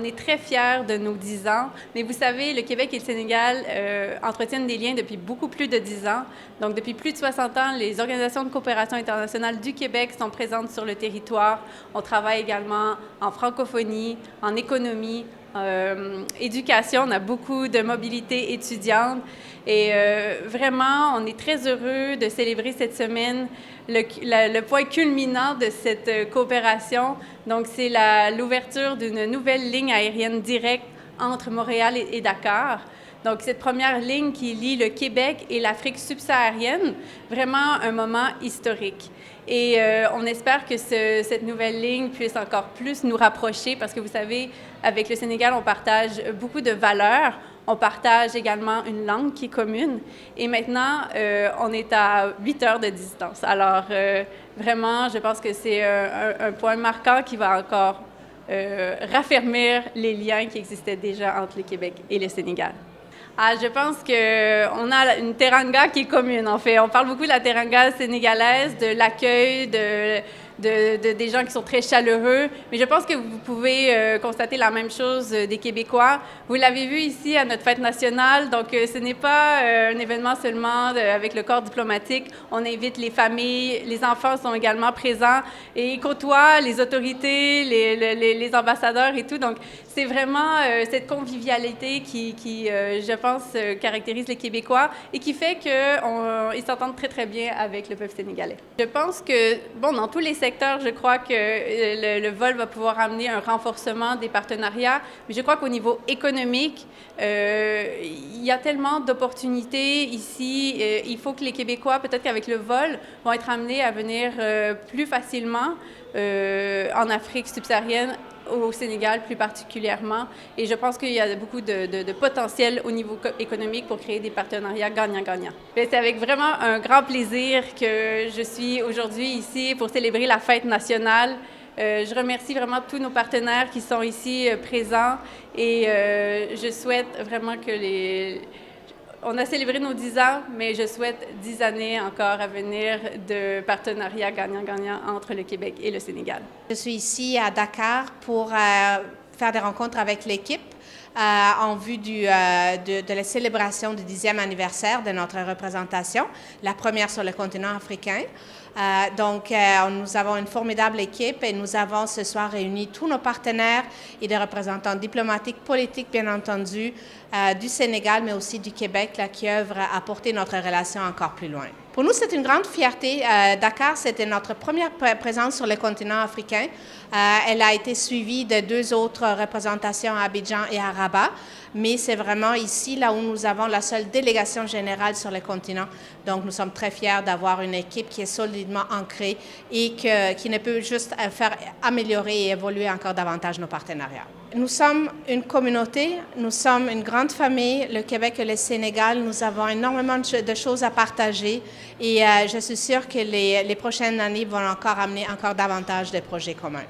On est très fiers de nos 10 ans, mais vous savez, le Québec et le Sénégal entretiennent des liens depuis beaucoup plus de 10 ans. Donc, depuis plus de 60 ans, les organisations de coopération internationale du Québec sont présentes sur le territoire. On travaille également en francophonie, en économie, éducation, on a beaucoup de mobilité étudiante et vraiment, on est très heureux de célébrer cette semaine le point culminant de cette coopération. Donc, c'est l'ouverture d'une nouvelle ligne aérienne directe entre Montréal et Dakar. Donc, cette première ligne qui lie le Québec et l'Afrique subsaharienne, vraiment un moment historique. Et on espère que cette nouvelle ligne puisse encore plus nous rapprocher parce que vous savez, avec le Sénégal, on partage beaucoup de valeurs. On partage également une langue qui est commune. Et maintenant, on est à 8 heures de distance. Alors, vraiment, je pense que c'est un point marquant qui va encore raffermir les liens qui existaient déjà entre le Québec et le Sénégal. Ah, je pense qu'on a une teranga qui est commune, en fait. On parle beaucoup de la teranga sénégalaise, de l'accueil, des gens qui sont très chaleureux. Mais je pense que vous pouvez constater la même chose des Québécois. Vous l'avez vu ici à notre fête nationale. Donc, ce n'est pas un événement seulement avec le corps diplomatique. On invite les familles, les enfants sont également présents et ils côtoient les autorités, les ambassadeurs et tout. Donc, c'est vraiment cette convivialité qui je pense, caractérise les Québécois et qui fait qu'ils s'entendent très, très bien avec le peuple sénégalais. Je pense que, bon, dans tous les secteurs, je crois que le vol va pouvoir amener un renforcement des partenariats, mais je crois qu'au niveau économique, il y a tellement d'opportunités ici. Il faut que les Québécois, peut-être qu'avec le vol, vont être amenés à venir plus facilement en Afrique subsaharienne, au Sénégal plus particulièrement. Et je pense qu'il y a beaucoup de potentiel au niveau économique pour créer des partenariats gagnant-gagnant. C'est avec vraiment un grand plaisir que je suis aujourd'hui ici pour célébrer la fête nationale. Je remercie vraiment tous nos partenaires qui sont ici présents et je souhaite vraiment que On a célébré nos 10 ans, mais je souhaite 10 années encore à venir de partenariats gagnant-gagnant entre le Québec et le Sénégal. Je suis ici à Dakar pour faire des rencontres avec l'équipe en vue de la célébration du 10e anniversaire de notre représentation, la première sur le continent africain. Donc, nous avons une formidable équipe et nous avons ce soir réuni tous nos partenaires et des représentants diplomatiques, politiques, bien entendu, du Sénégal, mais aussi du Québec, là, qui œuvrent à porter notre relation encore plus loin. Pour nous, c'est une grande fierté. Dakar, c'était notre première présence sur le continent africain. Elle a été suivie de 2 autres représentations à Abidjan et à Rabat, mais c'est vraiment ici, là où nous avons la seule délégation générale sur le continent. Donc, nous sommes très fiers d'avoir une équipe qui est solidement ancrée et qui ne peut juste faire améliorer et évoluer encore davantage nos partenariats. Nous sommes une communauté, nous sommes une grande famille, le Québec et le Sénégal. Nous avons énormément de choses à partager et je suis sûre que les prochaines années vont encore amener encore davantage de projets communs.